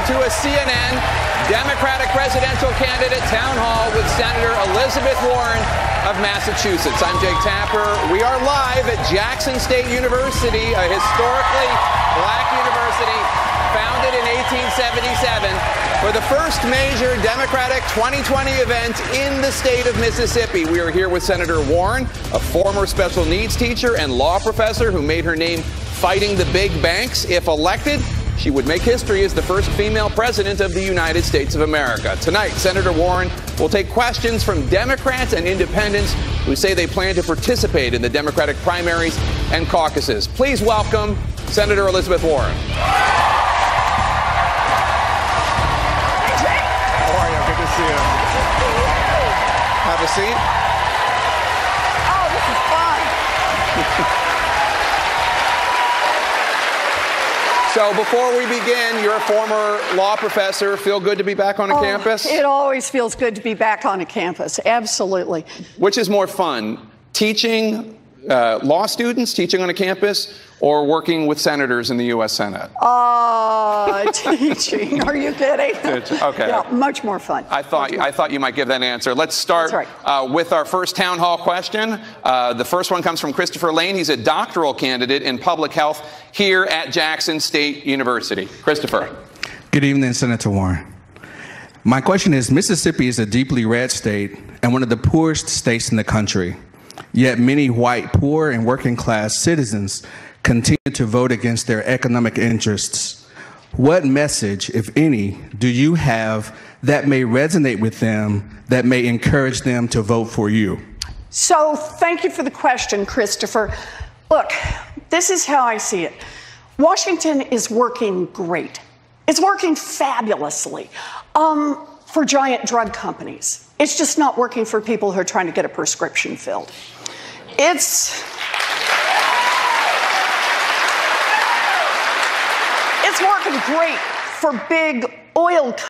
to a CNN Democratic presidential candidate town hall with Senator Elizabeth Warren of Massachusetts. I'm Jake Tapper. We are live at Jackson State University, a historically black university founded in 1877 for the first major Democratic 2020 event in the state of Mississippi. We are here with Senator Warren, a former special needs teacher and law professor who made her name fighting the big banks. If elected, she would make history as the first female president of the United States of America. Tonight, Senator Warren will take questions from Democrats and independents who say they plan to participate in the Democratic primaries and caucuses. Please welcome Senator Elizabeth Warren. How are you? Good to see you. Have a seat. Oh, this is fun. So before we begin, you're a former law professor. Feel good to be back on a campus? It always feels good to be back on a campus. Absolutely. Which is more fun, teaching law students, teaching on a campus, or working with senators in the U.S. Senate? Teaching. Are you kidding? Okay. Yeah, much more fun. I thought you might give that answer. Let's start with our first town hall question. The first one comes from Christopher Lane. He's a doctoral candidate in public health here at Jackson State University. Christopher. Good evening, Senator Warren. My question is, Mississippi is a deeply red state and one of the poorest states in the country. Yet many white, poor, and working class citizens continue to vote against their economic interests. What message, if any, do you have that may resonate with them, that may encourage them to vote for you? So thank you for the question, Christopher. Look, this is how I see it. Washington is working great. It's working fabulously for giant drug companies. It's just not working for people who are trying to get a prescription filled. It's working great for big oil companies.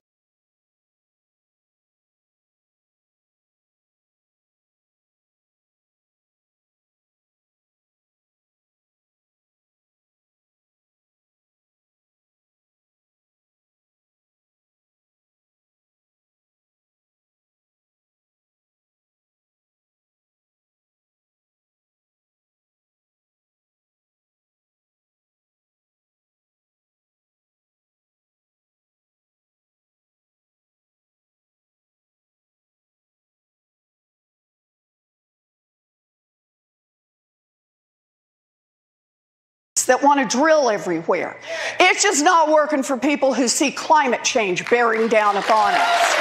That want to drill everywhere. It's just not working for people who see climate change bearing down upon us.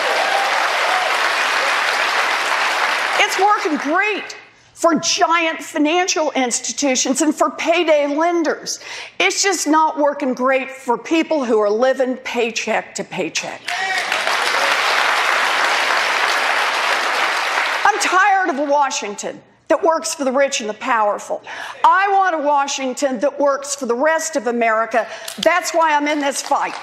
It's working great for giant financial institutions and for payday lenders. It's just not working great for people who are living paycheck to paycheck. I'm tired of Washington that works for the rich and the powerful. I want a Washington that works for the rest of America. That's why I'm in this fight.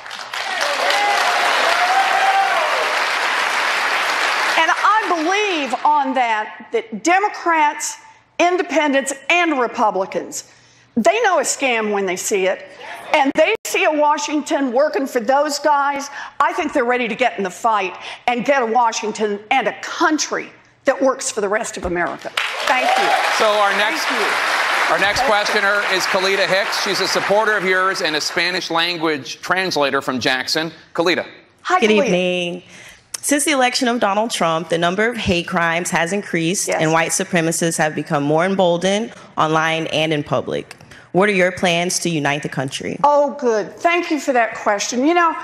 And I believe on that Democrats, independents, and Republicans, they know a scam when they see it. And they see a Washington working for those guys. I think they're ready to get in the fight and get a Washington and a country that works for the rest of America. Thank you. So our next questioner is Kalita Hicks. She's a supporter of yours and a Spanish language translator from Jackson. Kalita. Hi, Good Kalita. evening. Since the election of Donald Trump, the number of hate crimes has increased and white supremacists have become more emboldened online and in public. What are your plans to unite the country? Oh, good. Thank you for that question. You know,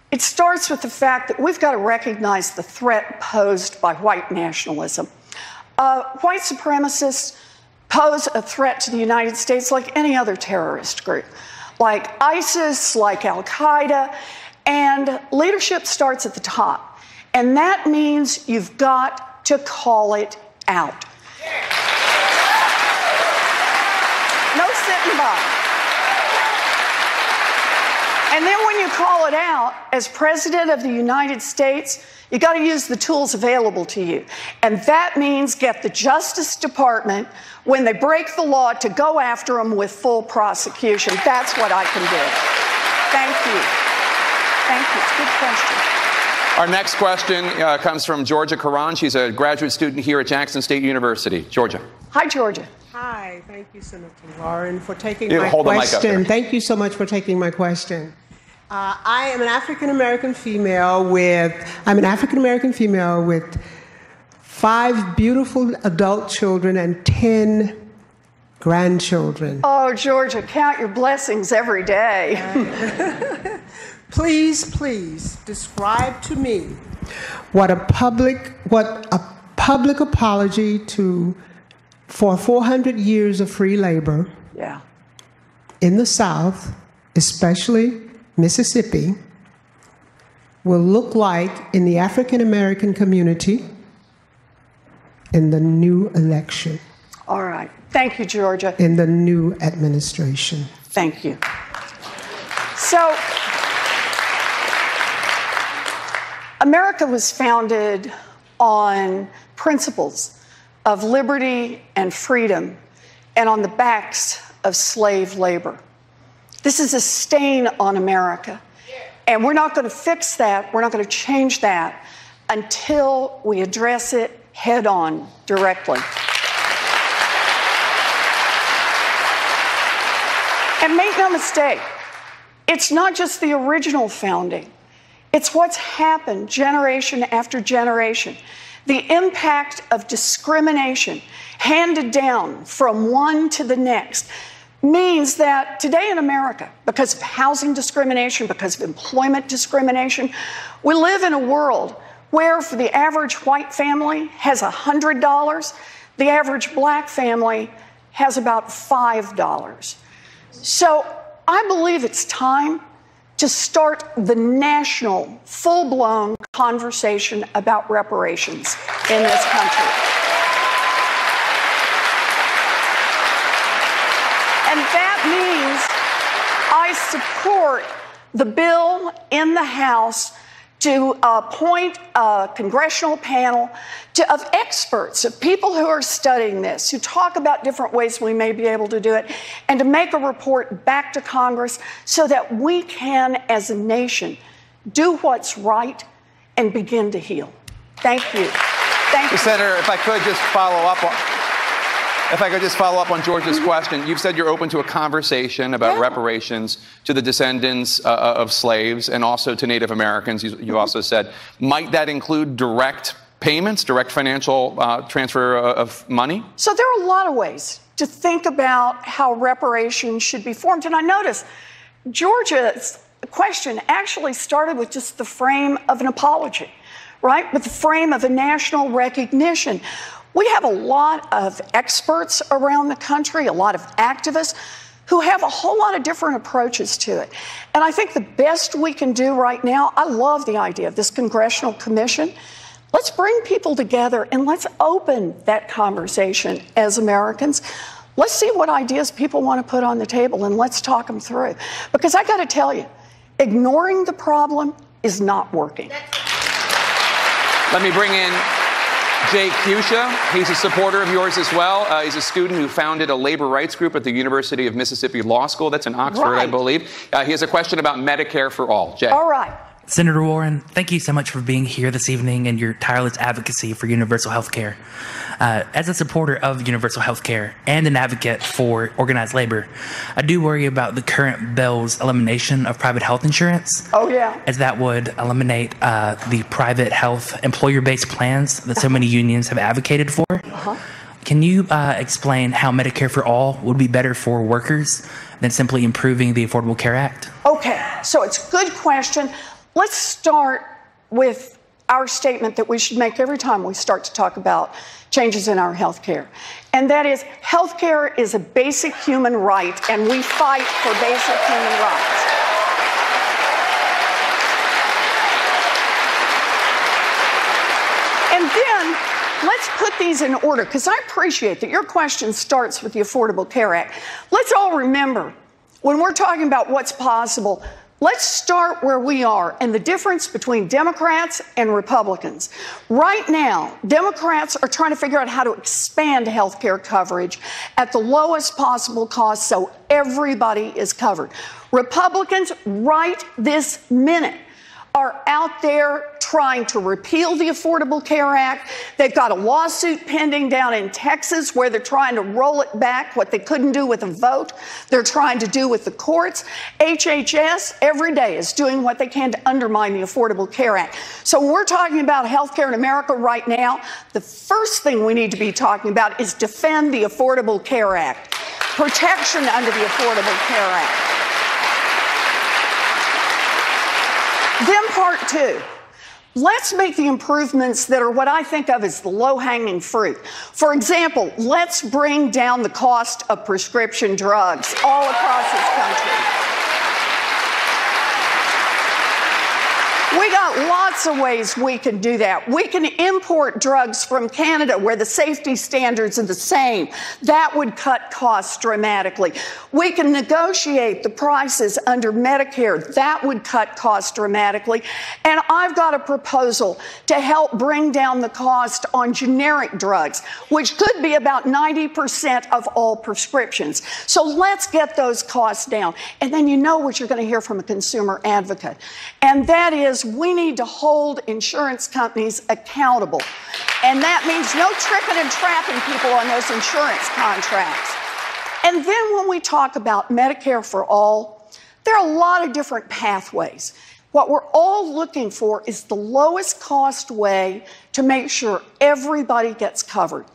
it starts with the fact that we've got to recognize the threat posed by white nationalism. White supremacists pose a threat to the United States like any other terrorist group, like ISIS, like Al-Qaeda, and leadership starts at the top. And that means you've got to call it out. No sitting by. And then when you call it out, as President of the United States, you got to use the tools available to you. And that means get the Justice Department, when they break the law, to go after them with full prosecution. That's what I can do. Thank you. Thank you. It's a good question. Our next question comes from Georgia Karan. She's a graduate student here at Jackson State University. Georgia. Hi, Georgia. Hi. Thank you, Senator Warren, for taking my question. Thank you so much for taking my question. I am an African American female with 5 beautiful adult children and 10 grandchildren. Oh, Georgia, count your blessings every day. Please describe to me what a public apology for 400 years of free labor in the South, especially Mississippi, will look like in the African American community in the new election. All right. Thank you, Georgia. In the new administration. Thank you. So, America was founded on principles of liberty and freedom and on the backs of slave labor. This is a stain on America. And we're not going to fix that. We're not going to change that until we address it head on directly. And make no mistake, it's not just the original founding. It's what's happened generation after generation. The impact of discrimination handed down from one to the next means that today in America, because of housing discrimination, because of employment discrimination, we live in a world where for the average white family has $100, the average black family has about $5. So I believe it's time to start the national, full-blown conversation about reparations in this country. And that means I support the bill in the House to appoint a congressional panel of experts, of people who are studying this, who talk about different ways we may be able to do it, and to make a report back to Congress so that we can, as a nation, do what's right and begin to heal. Thank you. Thank you. Senator, if I could just follow up on Georgia's question. You've said you're open to a conversation about reparations to the descendants of slaves and also to Native Americans. You also said, might that include direct payments, direct financial transfer of money? So there are a lot of ways to think about how reparations should be formed. And I noticed Georgia's question actually started with just the frame of an apology, right? With the frame of a national recognition. We have a lot of experts around the country, a lot of activists who have a whole lot of different approaches to it. And I think the best we can do right now, I love the idea of this congressional commission. Let's bring people together and let's open that conversation as Americans. Let's see what ideas people want to put on the table and let's talk them through. Because I got to tell you, ignoring the problem is not working. Let me bring in Jake Fuchsia. He's a supporter of yours as well. He's a student who founded a labor rights group at the University of Mississippi Law School. That's in Oxford, I believe. He has a question about Medicare for all. Jake. All right. Senator Warren, thank you so much for being here this evening and your tireless advocacy for universal health care. As a supporter of universal health care and an advocate for organized labor, I do worry about the current bill's elimination of private health insurance. Oh, yeah. As that would eliminate the private health employer-based plans that so many unions have advocated for. Can you explain how Medicare for all would be better for workers than simply improving the Affordable Care Act? Okay, so it's a good question. Let's start with our statement that we should make every time we start to talk about changes in our health care. And that is, health care is a basic human right, and we fight for basic human rights. And then let's put these in order, because I appreciate that your question starts with the Affordable Care Act. Let's all remember, when we're talking about what's possible, let's start where we are and the difference between Democrats and Republicans. Right now, Democrats are trying to figure out how to expand health care coverage at the lowest possible cost so everybody is covered. Republicans, right this minute, are out there trying to repeal the Affordable Care Act. They've got a lawsuit pending down in Texas where they're trying to roll it back, what they couldn't do with a vote. They're trying to do with the courts. HHS every day is doing what they can to undermine the Affordable Care Act. So when we're talking about health care in America right now, the first thing we need to be talking about is defend the Affordable Care Act, protection under the Affordable Care Act. Then part two, let's make the improvements that are what I think of as the low-hanging fruit. For example, let's bring down the cost of prescription drugs all across this country. We got lots of ways we can do that. We can import drugs from Canada where the safety standards are the same. That would cut costs dramatically. We can negotiate the prices under Medicare. That would cut costs dramatically. And I've got a proposal to help bring down the cost on generic drugs, which could be about 90% of all prescriptions. So let's get those costs down. And then you know what you're going to hear from a consumer advocate. And that is, we need to hold insurance companies accountable. And that means no tricking and trapping people on those insurance contracts. And then when we talk about Medicare for all, there are a lot of different pathways. What we're all looking for is the lowest cost way to make sure everybody gets covered.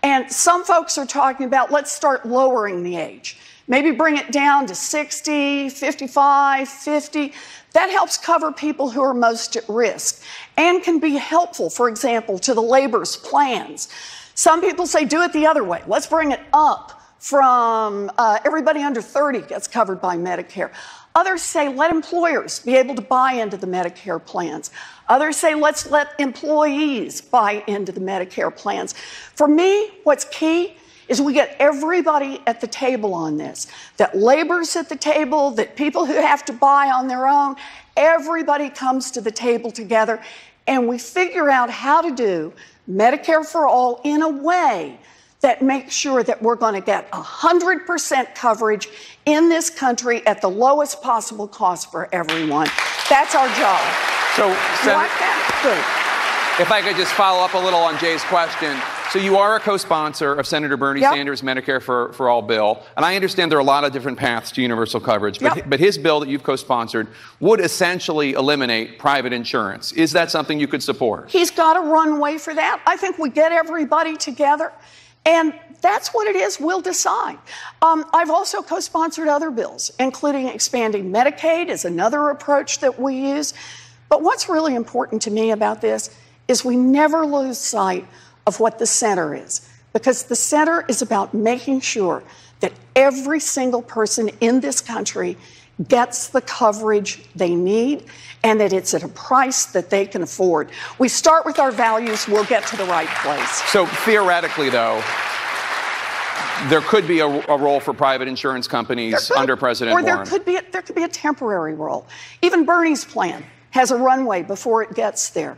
And some folks are talking about, let's start lowering the age. Maybe bring it down to 60, 55, 50. That helps cover people who are most at risk and can be helpful, for example, to the labor's plans. Some people say do it the other way. Let's bring it up from everybody under 30 gets covered by Medicare. Others say let employers be able to buy into the Medicare plans. Others say let's let employees buy into the Medicare plans. For me, what's key is we get everybody at the table on this, that labor's at the table, that people who have to buy on their own, everybody comes to the table together, and we figure out how to do Medicare for all in a way that makes sure that we're going to get 100% coverage in this country at the lowest possible cost for everyone. That's our job. So, like that? Good. If I could just follow up a little on Jay's question. So you are a co-sponsor of Senator Bernie Sanders' Medicare for All bill. And I understand there are a lot of different paths to universal coverage. But his bill that you've co-sponsored would essentially eliminate private insurance. Is that something you could support? He's got a runway for that. I think we get everybody together. And that's what it is. We'll decide. I've also co-sponsored other bills, including expanding Medicaid is another approach that we use. But what's really important to me about this is we never lose sight of what the center is, because the center is about making sure that every single person in this country gets the coverage they need and that it's at a price that they can afford. We start with our values, we'll get to the right place. So theoretically, though, there could be a role for private insurance companies under President Warren. Or there could be a temporary role. Even Bernie's plan has a runway before it gets there.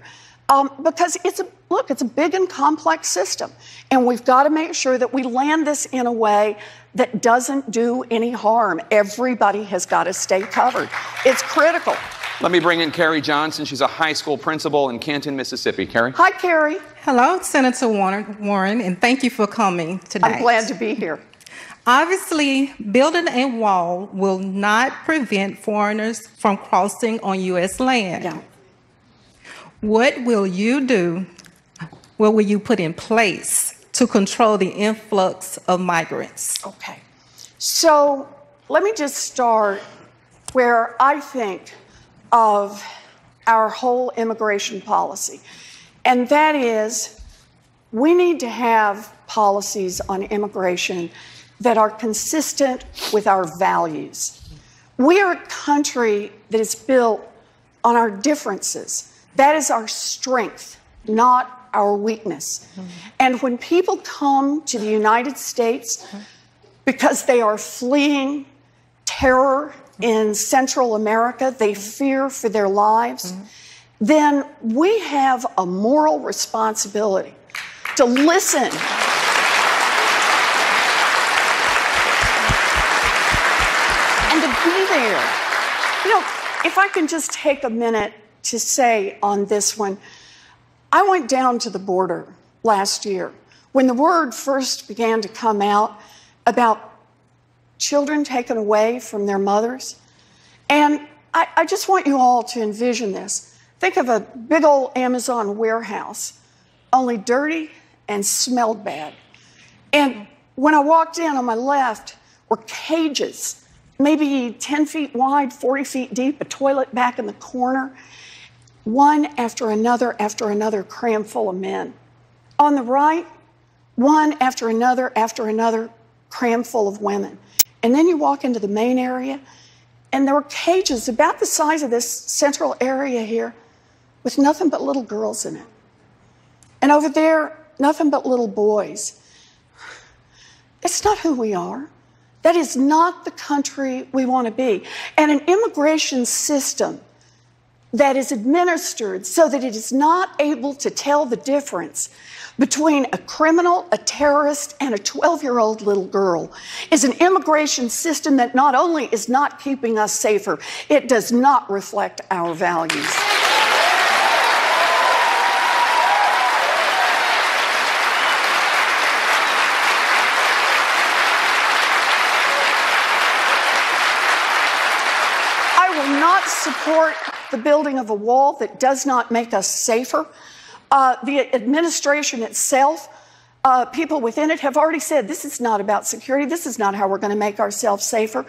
Because it's a big and complex system, and we've got to make sure that we land this in a way that doesn't do any harm. Everybody has got to stay covered. It's critical. Let me bring in Carrie Johnson. She's a high school principal in Canton, Mississippi. Carrie? Hi, Carrie. Hello, Senator Warren, and thank you for coming tonight. I'm glad to be here. Obviously, building a wall will not prevent foreigners from crossing on U.S. land. Yeah. What will you do? What will you put in place to control the influx of migrants? Okay. So let me just start where I think of our whole immigration policy. And that is, we need to have policies on immigration that are consistent with our values. We are a country that is built on our differences. That is our strength, not our weakness. And when people come to the United States because they are fleeing terror in Central America, they fear for their lives, then we have a moral responsibility to listen and to be there. You know, if I can just take a minute to say on this one. I went down to the border last year when the word first began to come out about children taken away from their mothers. And I just want you all to envision this. Think of a big old Amazon warehouse, only dirty and smelled bad. And when I walked in, on my left were cages, maybe 10 feet wide, 40 feet deep, a toilet back in the corner, one after another crammed full of men. On the right, one after another crammed full of women. And then you walk into the main area, and there were cages about the size of this central area here with nothing but little girls in it. And over there, nothing but little boys. It's not who we are. That is not the country we want to be. And an immigration system that is administered so that it is not able to tell the difference between a criminal, a terrorist, and a 12-year-old little girl is an immigration system that not only is not keeping us safer, it does not reflect our values. I will not support the building of a wall that does not make us safer. The administration itself, people within it have already said this is not about security. This is not how we're going to make ourselves safer.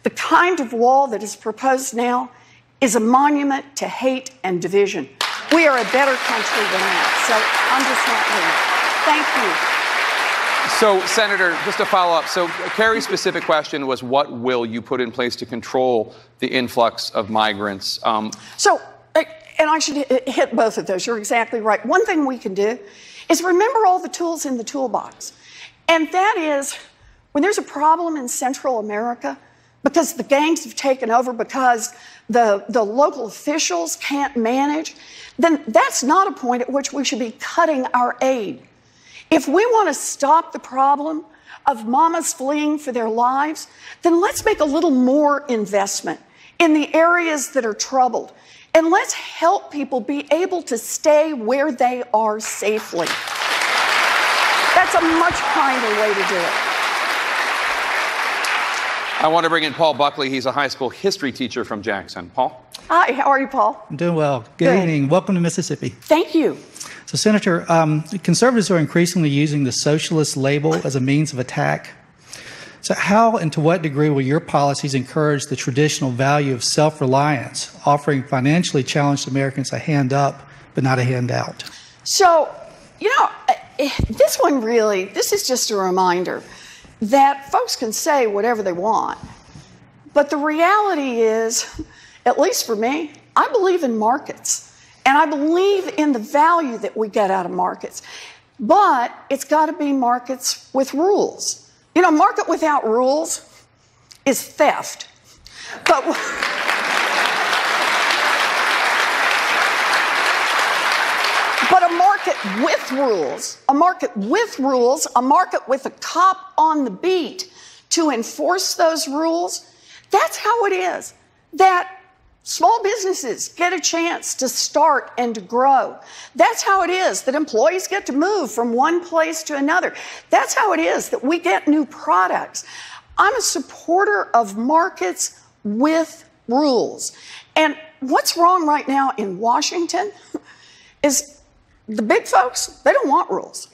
The kind of wall that is proposed now is a monument to hate and division. We are a better country than that. So I'm just not here. Thank you. So, Senator, just to follow up, so Carrie's specific question was, what will you put in place to control the influx of migrants? And I should hit both of those. You're exactly right. One thing we can do is remember all the tools in the toolbox. And that is, when there's a problem in Central America, because the gangs have taken over, because the local officials can't manage, then that's not a point at which we should be cutting our aid. If we want to stop the problem of mamas fleeing for their lives, then let's make a little more investment in the areas that are troubled. And let's help people be able to stay where they are safely. That's a much kinder way to do it. I want to bring in Paul Buckley. He's a high school history teacher from Jackson. Paul? Hi, how are you, Paul? I'm doing well. Good evening. Welcome to Mississippi. Thank you. So, Senator, conservatives are increasingly using the socialist label as a means of attack. So how and to what degree will your policies encourage the traditional value of self-reliance, offering financially challenged Americans a hand up, but not a handout? So, this is just a reminder that folks can say whatever they want. But the reality is, at least for me, I believe in markets. And I believe in the value that we get out of markets. But it's got to be markets with rules. Market without rules is theft. But a market with rules, a market with a cop on the beat to enforce those rules, that's how it is that small businesses get a chance to start and to grow. That's how it is that employees get to move from one place to another. That's how it is that we get new products. I'm a supporter of markets with rules. And what's wrong right now in Washington is the big folks, they don't want rules.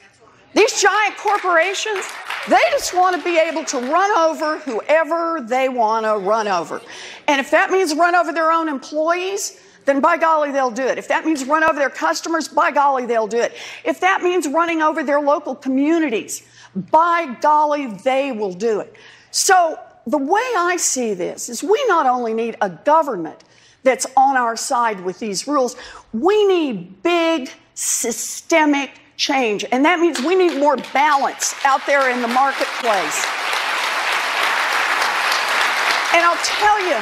These giant corporations, they just want to be able to run over whoever they want to run over. And if that means run over their own employees, then by golly, they'll do it. If that means run over their customers, by golly, they'll do it. If that means running over their local communities, by golly, they will do it. So the way I see this is we not only need a government that's on our side with these rules, we need big, systemic change. And that means we need more balance out there in the marketplace. And I'll tell you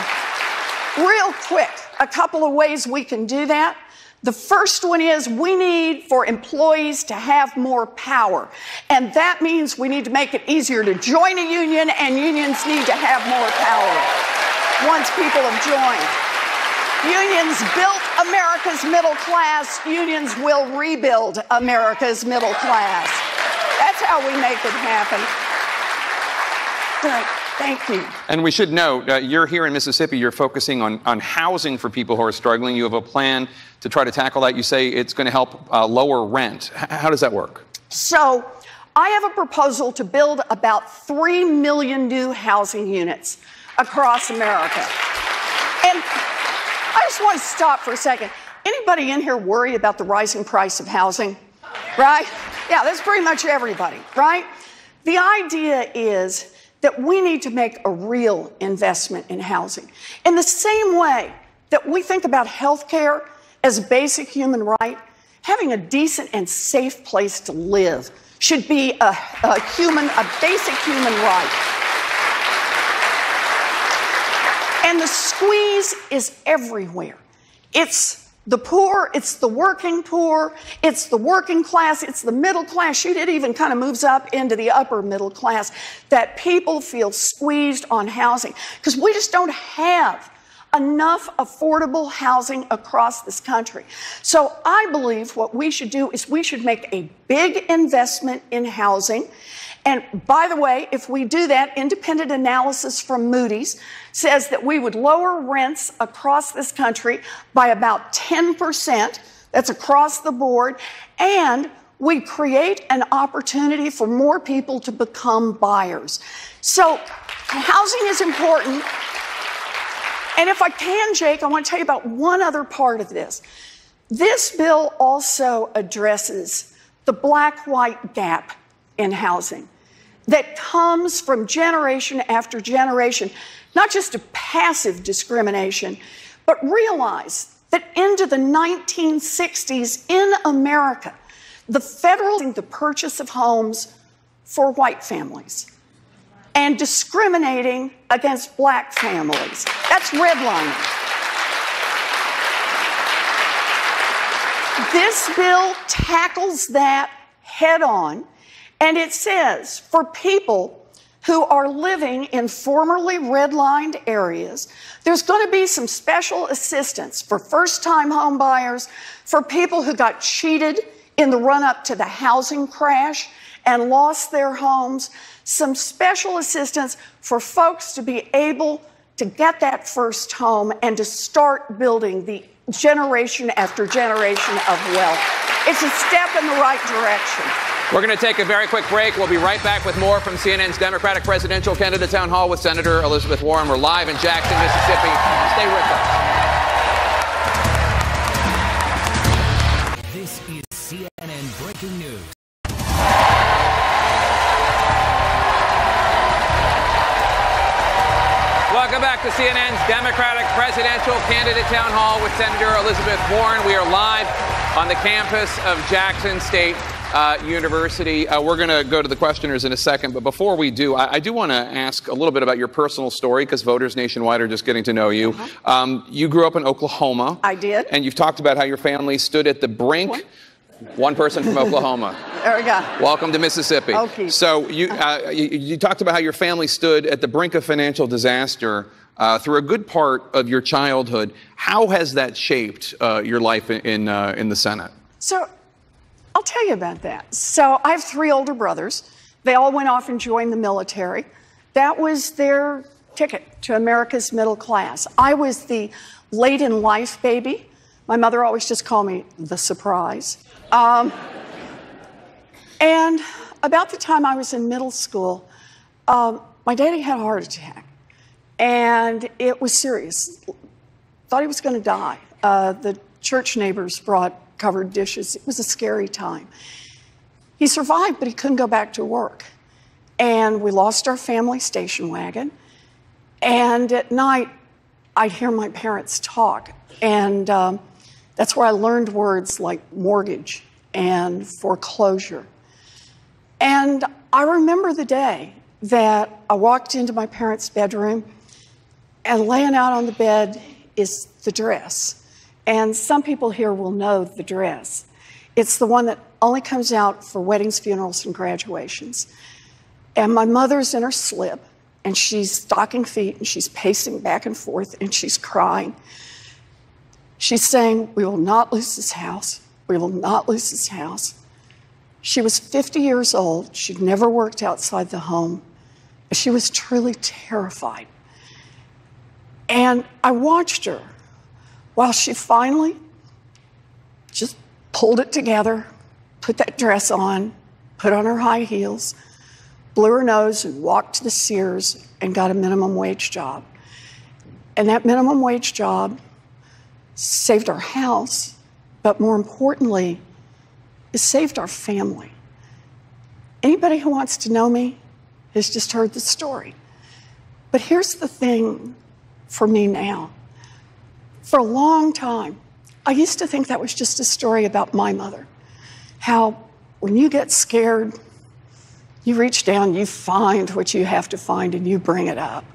real quick a couple of ways we can do that. The first one is we need for employees to have more power. And that means we need to make it easier to join a union, and unions need to have more power once people have joined. Unions built America's middle class. Unions will rebuild America's middle class. That's how we make it happen. Thank you. And we should note, you're here in Mississippi, you're focusing on housing for people who are struggling. You have a plan to try to tackle that. You say it's going to help lower rent. How does that work? So I have a proposal to build about 3 million new housing units across America. And I just want to stop for a second. Anybody in here worry about the rising price of housing? Right? Yeah, that's pretty much everybody, right? The idea is that we need to make a real investment in housing. In the same way that we think about health care as a basic human right, having a decent and safe place to live should be a basic human right. And the squeeze is everywhere. It's the poor, it's the working poor, it's the working class, it's the middle class. Shoot, it even kind of moves up into the upper middle class, that people feel squeezed on housing because we just don't have enough affordable housing across this country. So I believe what we should do is we should make a big investment in housing. And by the way, if we do that, independent analysis from Moody's says that we would lower rents across this country by about 10%. That's across the board. And we create an opportunity for more people to become buyers. So housing is important. And if I can, Jake, I want to tell you about one other part of this. This bill also addresses the black-white gap in housing that comes from generation after generation, not just of passive discrimination, but realize that into the 1960s in America, the purchase of homes for white families and discriminating against black families. That's redlining. This bill tackles that head on. And it says for people who are living in formerly redlined areas, there's going to be some special assistance for first-time home buyers, for people who got cheated in the run-up to the housing crash and lost their homes, some special assistance for folks to be able to get that first home and to start building the generation after generation of wealth. It's a step in the right direction. We're going to take a very quick break. We'll be right back with more from CNN's Democratic Presidential Candidate Town Hall with Senator Elizabeth Warren. We're live in Jackson, Mississippi. Stay with us. This is CNN Breaking News. Welcome back to CNN's Democratic Presidential Candidate Town Hall with Senator Elizabeth Warren. We are live on the campus of Jackson State University. We're going to go to the questioners in a second, but before we do, I do want to ask a little bit about your personal story because voters nationwide are just getting to know you. You grew up in Oklahoma. I did. And you've talked about how your family stood at the brink. One person from Oklahoma. There we go. Welcome to Mississippi. Okay. So you talked about how your family stood at the brink of financial disaster through a good part of your childhood. How has that shaped your life in the Senate? So I'll tell you about that. So I have 3 older brothers. They all went off and joined the military. That was their ticket to America's middle class. I was the late in life baby. My mother always just called me the surprise. And about the time I was in middle school, my daddy had a heart attack. And it was serious. Thought he was going to die. The church neighbors brought covered dishes. It was a scary time. He survived, but he couldn't go back to work. And we lost our family station wagon. And at night, I'd hear my parents talk. And that's where I learned words like mortgage and foreclosure. And I remember the day that I walked into my parents' bedroom, and laying out on the bed is the dress. And some people here will know the dress. It's the one that only comes out for weddings, funerals, and graduations. And my mother's in her slip, and she's stocking feet, and she's pacing back and forth, and she's crying. She's saying, we will not lose this house. We will not lose this house. She was 50 years old. She'd never worked outside the home. She was truly terrified. And I watched her while she finally just pulled it together, put that dress on, put on her high heels, blew her nose and walked to the Sears and got a minimum wage job. And that minimum wage job saved our house, but more importantly, it saved our family. Anybody who wants to know me has just heard the story. But here's the thing for me now. For a long time, I used to think that was just a story about my mother. How when you get scared, you reach down, you find what you have to find, and you bring it up.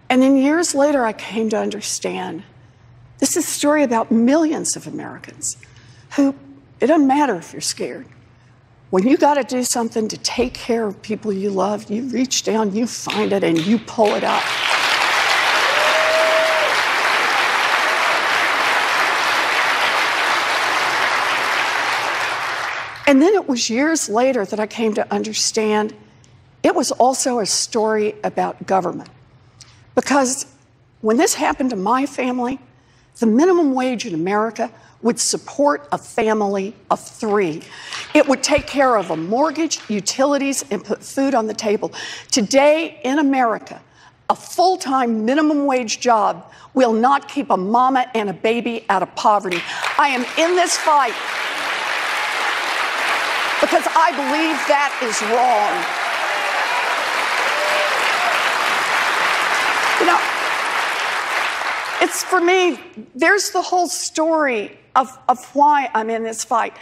And then years later, I came to understand this is a story about millions of Americans who, it doesn't matter if you're scared. When you got to do something to take care of people you love, you reach down, you find it, and you pull it up. And then it was years later that I came to understand it was also a story about government. Because when this happened to my family, the minimum wage in America would support a family of 3. It would take care of a mortgage, utilities, and put food on the table. Today in America, a full-time minimum wage job will not keep a mama and a baby out of poverty. I am in this fight because I believe that is wrong. You know, it's for me, there's the whole story of why I'm in this fight.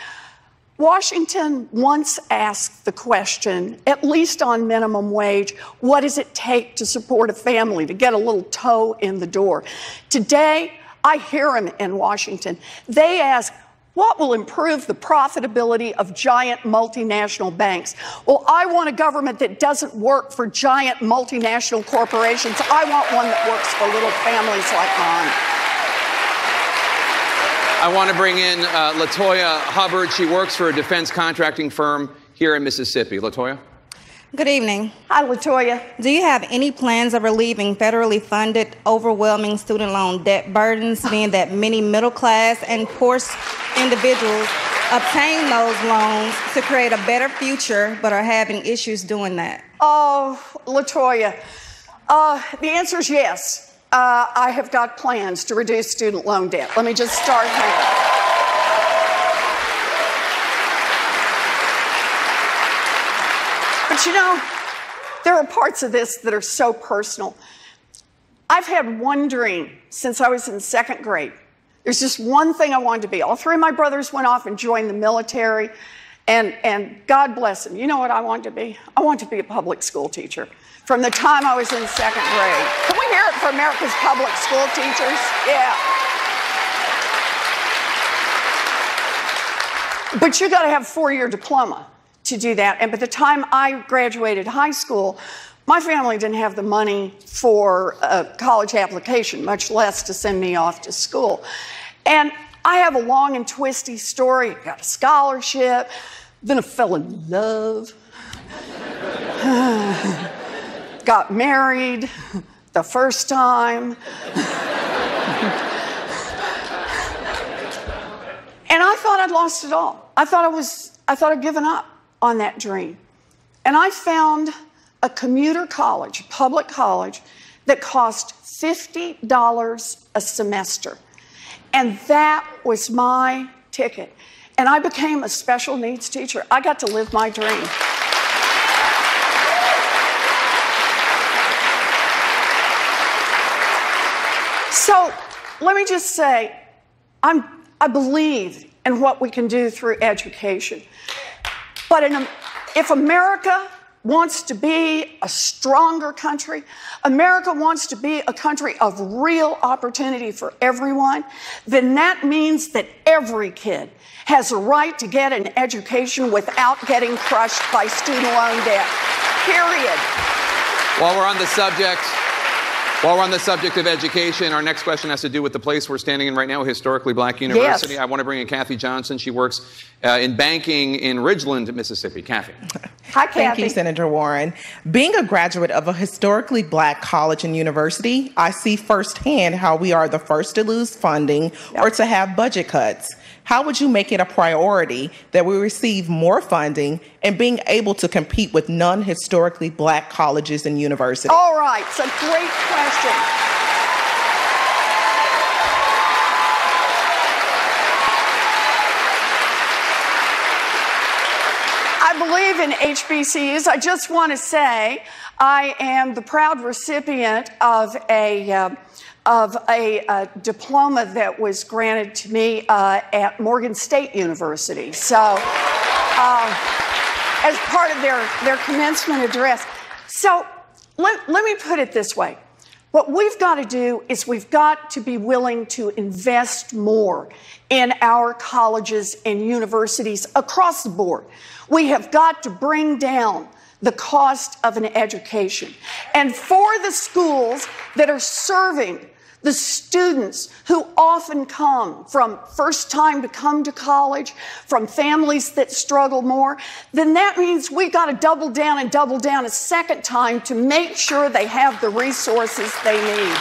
Washington once asked the question, at least on minimum wage, what does it take to support a family, to get a little toe in the door? Today, I hear them in Washington. They ask, what will improve the profitability of giant multinational banks? Well, I want a government that doesn't work for giant multinational corporations. I want one that works for little families like mine. I want to bring in Latoya Hubbard. She works for a defense contracting firm here in Mississippi. Latoya? Good evening. Hi, Latoya. Do you have any plans of relieving federally funded, overwhelming student loan debt burdens, being that many middle class and poor individuals obtain those loans to create a better future but are having issues doing that? Oh, Latoya, the answer is yes. I have got plans to reduce student loan debt. Let me just start here. But you know, there are parts of this that are so personal. I've had one dream since I was in 2nd grade. There's just one thing I wanted to be. All 3 of my brothers went off and joined the military, and God bless them. You know what I wanted to be? I wanted to be a public school teacher from the time I was in 2nd grade. Can we hear it for America's public school teachers? Yeah. But you got to have a 4-year diploma to do that. And by the time I graduated high school, my family didn't have the money for a college application, much less to send me off to school. And I have a long and twisty story. Got a scholarship, then I fell in love, got married the first time. And I thought I'd lost it all. I thought I'd given up on that dream. And I found a commuter college, a public college, that cost $50 a semester. And that was my ticket. And I became a special needs teacher. I got to live my dream. So let me just say, I believe in what we can do through education. But if America wants to be a stronger country, America wants to be a country of real opportunity for everyone, then that means that every kid has a right to get an education without getting crushed by student loan debt. Period. While we're on the subject While we're on the subject of education, our next question has to do with the place we're standing in right now, historically black university. Yes. I want to bring in Kathy Johnson. She works in banking in Ridgeland, Mississippi. Kathy. Hi, Kathy. Thank you, Senator Warren. Being a graduate of a historically black college and university, I see firsthand how we are the first to lose funding or to have budget cuts. How would you make it a priority that we receive more funding and being able to compete with non-historically black colleges and universities? All right, it's a great question. I believe in HBCUs. I just want to say I am the proud recipient of a diploma that was granted to me at Morgan State University. So, as part of their commencement address. So, let me put it this way. What we've got to do is we've got to be willing to invest more in our colleges and universities across the board. We have got to bring down the cost of an education. And for the schools that are serving the students who often come from first time to come to college, from families that struggle more, then that means we've got to double down a second time to make sure they have the resources they need.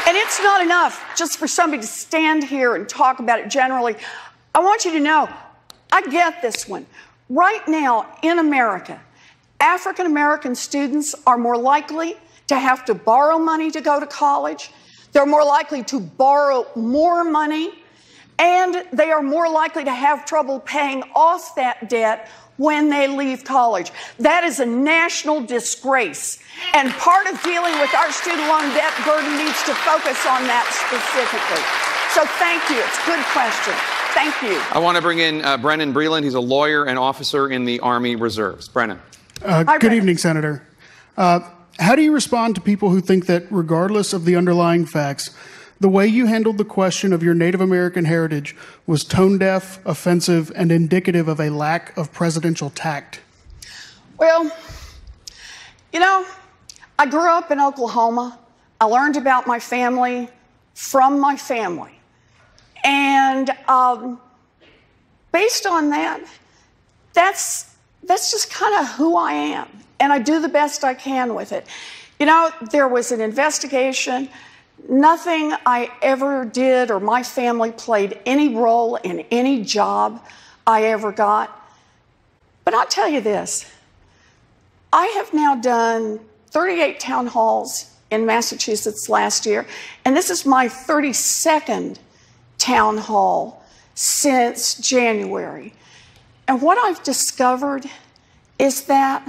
And it's not enough just for somebody to stand here and talk about it generally. I want you to know, I get this one. Right now in America, African American students are more likely to have to borrow money to go to college. They're more likely to borrow more money, and they are more likely to have trouble paying off that debt when they leave college. That is a national disgrace. And part of dealing with our student loan debt burden needs to focus on that specifically. So thank you. It's a good question. Thank you. I want to bring in Brennan Breland. He's a lawyer and officer in the Army Reserves. Brennan. Good evening, Senator. How do you respond to people who think that regardless of the underlying facts, the way you handled the question of your Native American heritage was tone-deaf, offensive, and indicative of a lack of presidential tact? Well, you know, I grew up in Oklahoma. I learned about my family from my family. And based on that, that's just kind of who I am. And I do the best I can with it. You know, there was an investigation. Nothing I ever did or my family played any role in any job I ever got. But I'll tell you this. I have now done 38 town halls in Massachusetts last year, and this is my 32nd town hall since January. And what I've discovered is that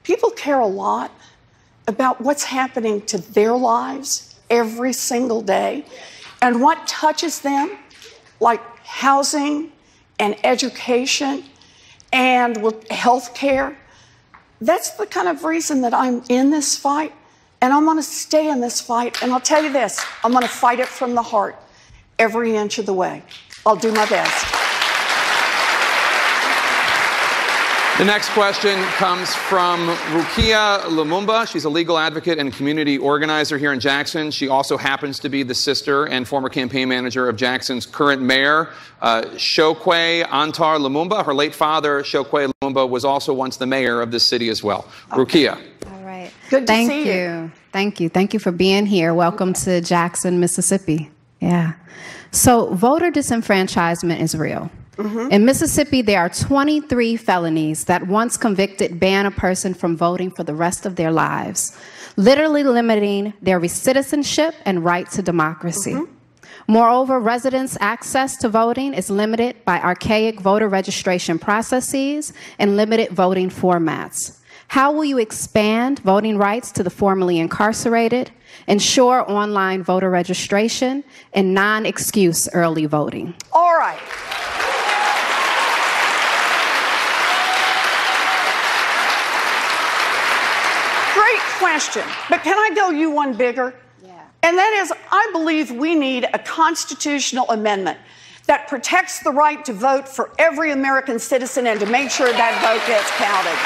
people care a lot about what's happening to their lives every single day and what touches them, like housing and education and health care. That's the kind of reason that I'm in this fight, and I'm going to stay in this fight. And I'll tell you this, I'm going to fight it from the heart every inch of the way. I'll do my best. The next question comes from Rukia Lumumba. She's a legal advocate and community organizer here in Jackson. She also happens to be the sister and former campaign manager of Jackson's current mayor, Chokwe Antar Lumumba. Her late father, Chokwe Lumumba, was also once the mayor of this city as well. Rukia. All right. Good to see you. Thank you. Thank you for being here. Welcome to Jackson, Mississippi. Yeah. So voter disenfranchisement is real. In Mississippi, there are 23 felonies that once convicted ban a person from voting for the rest of their lives, literally limiting their citizenship and right to democracy. Moreover, residents' access to voting is limited by archaic voter registration processes and limited voting formats. How will you expand voting rights to the formerly incarcerated, ensure online voter registration, and non-excuse early voting? All right. Question, but can I go you one bigger? Yeah. And that is, I believe we need a constitutional amendment that protects the right to vote for every American citizen and to make sure that vote gets counted.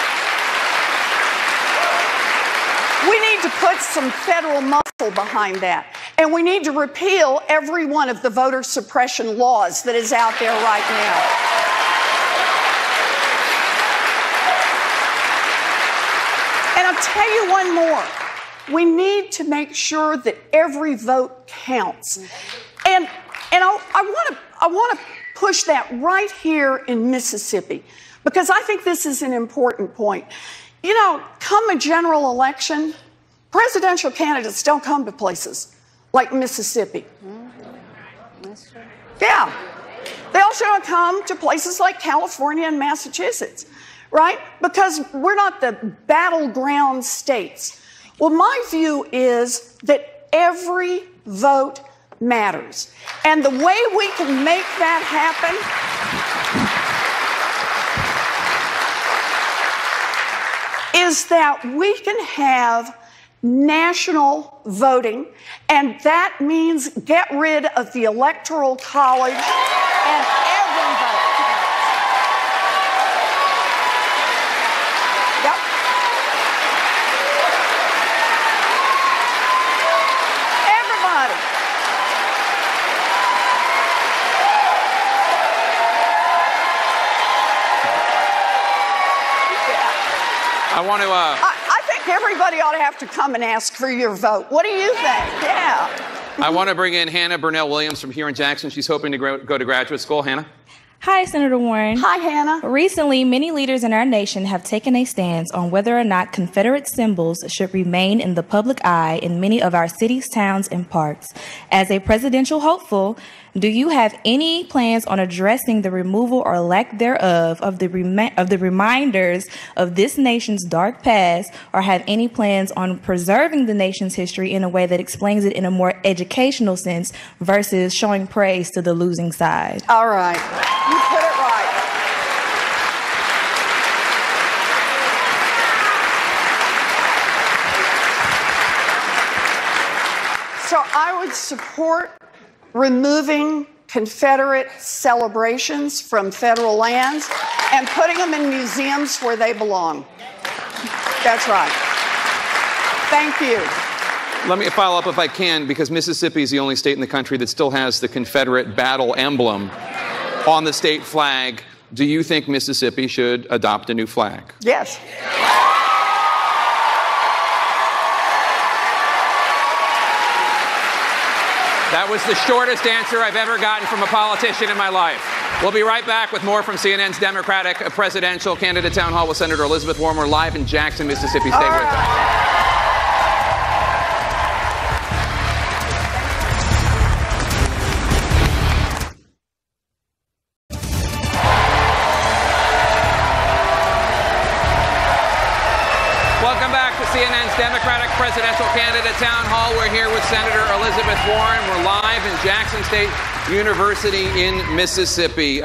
We need to put some federal muscle behind that. And we need to repeal every one of the voter suppression laws that is out there right now. And I'll tell you one more. We need to make sure that every vote counts. And I want to push that right here in Mississippi, because I think this is an important point. You know, come a general election, presidential candidates don't come to places like Mississippi. That's true. Yeah. They also don't come to places like California and Massachusetts, right? Because we're not the battleground states. Well, my view is that every vote matters. And the way we can make that happen is that we can have national voting, and that means get rid of the Electoral College and every vote counts. Yep. Everybody. I want to. I think everybody ought to have to come and ask for your vote. What do you think? Yeah. I want to bring in Hannah Burnell Williams from here in Jackson. She's hoping to go to graduate school. Hannah? Hi, Senator Warren. Hi, Hannah. Recently, many leaders in our nation have taken a stance on whether or not Confederate symbols should remain in the public eye in many of our cities, towns, and parks. As a presidential hopeful, do you have any plans on addressing the removal or lack thereof of the reminders of this nation's dark past, or have any plans on preserving the nation's history in a way that explains it in a more educational sense versus showing praise to the losing side? All right. You put it right. So I would support removing Confederate celebrations from federal lands and putting them in museums where they belong. That's right. Thank you. Let me follow up if I can, because Mississippi is the only state in the country that still has the Confederate battle emblem on the state flag. Do you think Mississippi should adopt a new flag? Yes. That was the shortest answer I've ever gotten from a politician in my life. We'll be right back with more from CNN's Democratic Presidential Candidate Town Hall with Senator Elizabeth Warren. We're live in Jackson, Mississippi. Stay with us. CNN's Democratic Presidential Candidate Town Hall. We're here with Senator Elizabeth Warren. We're live in Jackson State University in Mississippi.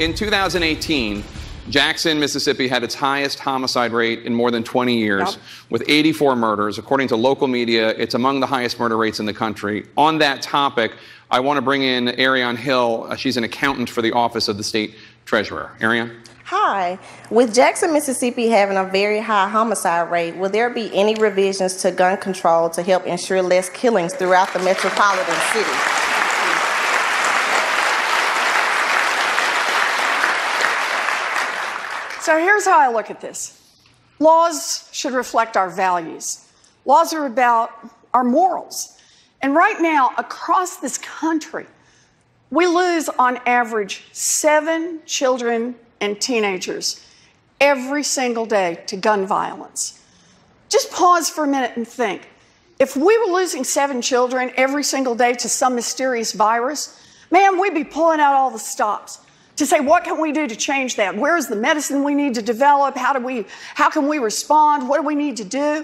In 2018, Jackson, Mississippi had its highest homicide rate in more than 20 years, with 84 murders. According to local media, it's among the highest murder rates in the country. On that topic, I want to bring in Ariane Hill. She's an accountant for the Office of the State Treasurer. Ariane? Hi. With Jackson, Mississippi having a very high homicide rate, will there be any revisions to gun control to help ensure less killings throughout the metropolitan city? So here's how I look at this. Laws should reflect our values. Laws are about our morals. And right now, across this country, we lose on average 7 children and teenagers every single day to gun violence. Just pause for a minute and think. If we were losing 7 children every single day to some mysterious virus, man, we'd be pulling out all the stops to say, what can we do to change that? Where's the medicine we need to develop? How can we respond? What do we need to do?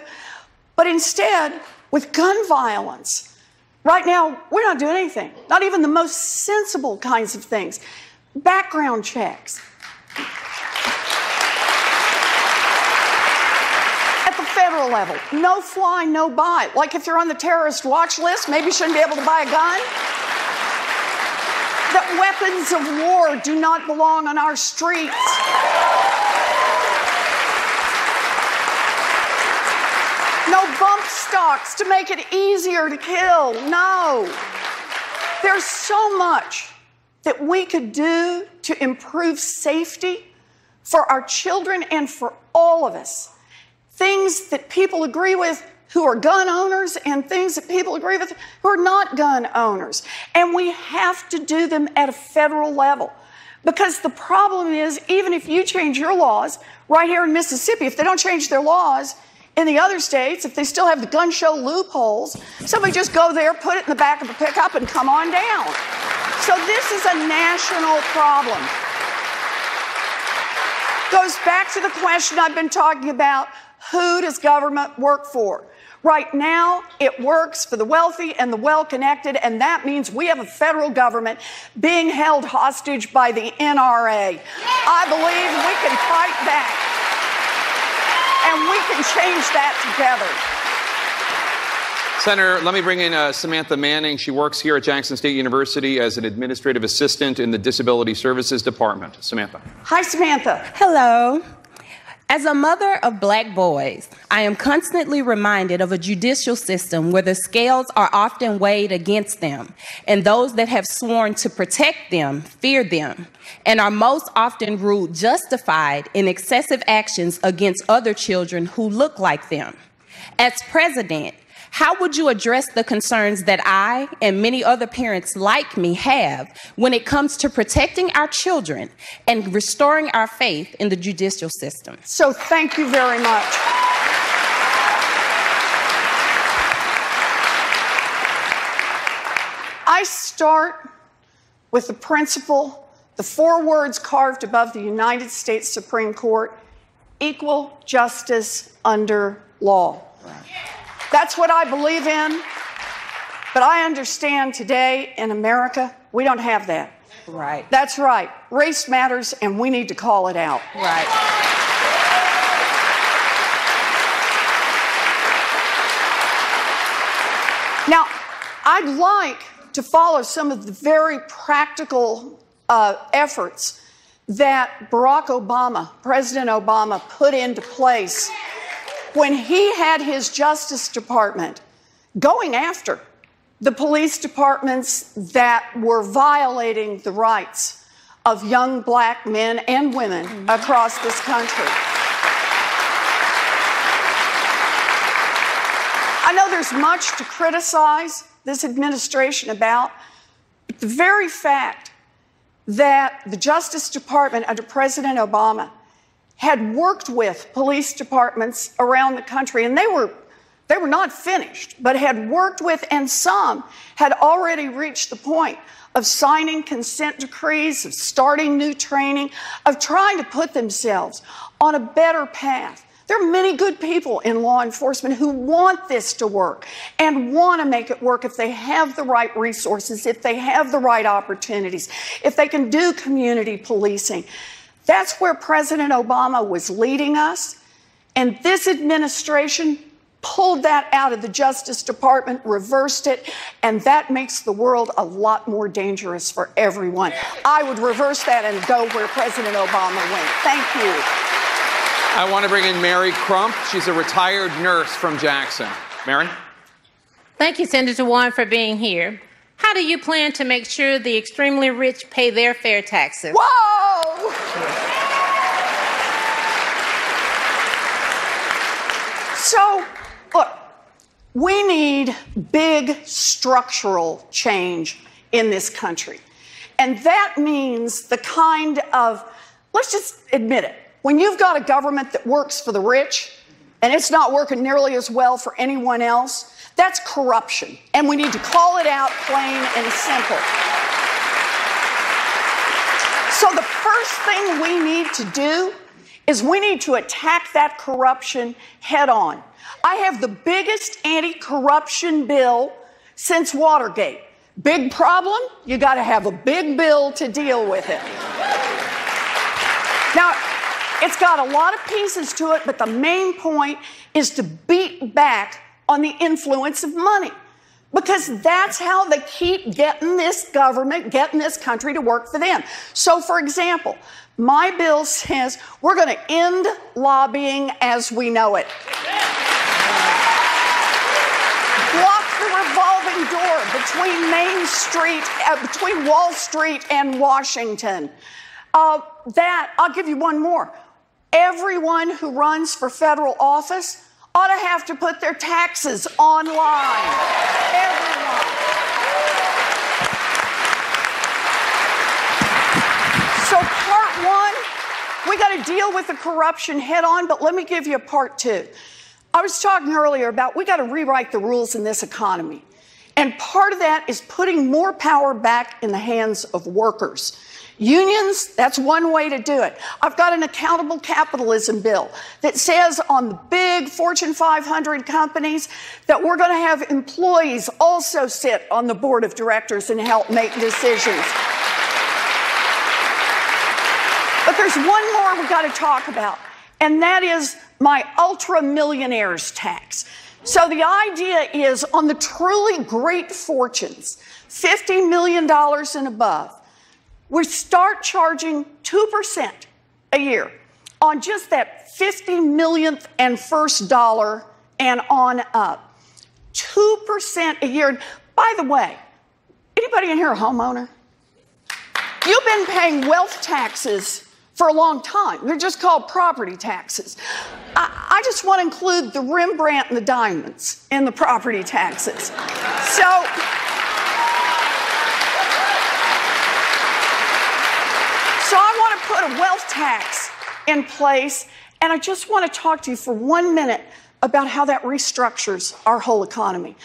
But instead, with gun violence, right now, we're not doing anything. Not even the most sensible kinds of things. Background checks. At the federal level, no fly, no buy. Like if you're on the terrorist watch list, maybe you shouldn't be able to buy a gun. that weapons of war do not belong on our streets. No bump stocks to make it easier to kill. No. There's so much that we could do to improve safety for our children and for all of us. Things that people agree with who are gun owners and things that people agree with who are not gun owners. And we have to do them at a federal level. Because the problem is, even if you change your laws right here in Mississippi, if they don't change their laws in the other states, if they still have the gun show loopholes, somebody just go there, put it in the back of a pickup, and come on down. So this is a national problem. Goes back to the question I've been talking about, who does government work for? Right now, it works for the wealthy and the well-connected, and that means we have a federal government being held hostage by the NRA. I believe we can fight back, and we can change that together. Senator, let me bring in Samantha Manning. She works here at Jackson State University as an administrative assistant in the Disability Services Department. Samantha. Hi, Samantha. Hello. As a mother of Black boys, I am constantly reminded of a judicial system where the scales are often weighed against them, and those that have sworn to protect them fear them, and are most often ruled justified in excessive actions against other children who look like them. As president, how would you address the concerns that I and many other parents like me have when it comes to protecting our children and restoring our faith in the judicial system? So thank you very much. I start with the principle, the 4 words carved above the United States Supreme Court: equal justice under law. Right. That's what I believe in, but I understand today in America, we don't have that. Right. That's right. Race matters, and we need to call it out. Right. Now, I'd like to follow some of the very practical efforts that Barack Obama, President Obama, put into place when he had his Justice Department going after the police departments that were violating the rights of young Black men and women across this country. I know there's much to criticize this administration about, but the very fact that the Justice Department under President Obama had worked with police departments around the country, and they were not finished, but had worked with, and some had already reached the point of signing consent decrees, of starting new training, of trying to put themselves on a better path. There are many good people in law enforcement who want this to work and want to make it work if they have the right resources, if they have the right opportunities, if they can do community policing. That's where President Obama was leading us, and this administration pulled that out of the Justice Department, reversed it, and that makes the world a lot more dangerous for everyone. I would reverse that and go where President Obama went. Thank you. I want to bring in Mary Crump. She's a retired nurse from Jackson. Mary? Thank you, Senator Warren, for being here. How do you plan to make sure the extremely rich pay their fair taxes? Whoa! So, look, we need big structural change in this country. And that means the kind of, let's just admit it, when you've got a government that works for the rich and it's not working nearly as well for anyone else, that's corruption, and we need to call it out plain and simple. So the first thing we need to do is we need to attack that corruption head on. I have the biggest anti-corruption bill since Watergate. Big problem? You got to have a big bill to deal with it. Now, it's got a lot of pieces to it, but the main point is to beat back on the influence of money. Because that's how they keep getting this government, getting this country to work for them. So, for example, my bill says we're going to end lobbying as we know it. Block the revolving door between Main Street, between Wall Street and Washington. I'll give you one more. Everyone who runs for federal office ought to have to put their taxes online. Everyone. So part one, we got to deal with the corruption head on, but let me give you a part two. I was talking earlier about we got to rewrite the rules in this economy. And part of that is putting more power back in the hands of workers. Unions, that's one way to do it. I've got an accountable capitalism bill that says on the big Fortune 500 companies that we're going to have employees also sit on the board of directors and help make decisions. But there's one more we got to talk about, and that is my ultra millionaires tax. So the idea is on the truly great fortunes, $50 million and above, we start charging 2% a year on just that 50 millionth and first dollar and on up. 2% a year. By the way, anybody in here a homeowner? You've been paying wealth taxes for a long time. They're just called property taxes. I just want to include the Rembrandt and the diamonds in the property taxes. So I want to put a wealth tax in place, and I just want to talk to you for 1 minute about how that restructures our whole economy.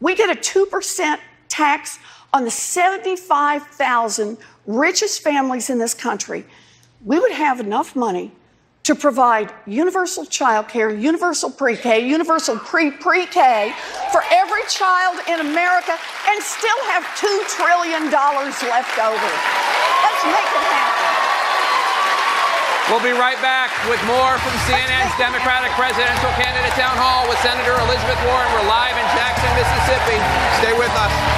We get a 2% tax on the 75,000 richest families in this country. We would have enough money to provide universal child care, universal pre-K, universal pre-K for every child in America and still have $2 trillion left over. Let's make it happen. We'll be right back with more from CNN's Democratic presidential candidate town hall with Senator Elizabeth Warren. We're live in Jackson, Mississippi. Stay with us.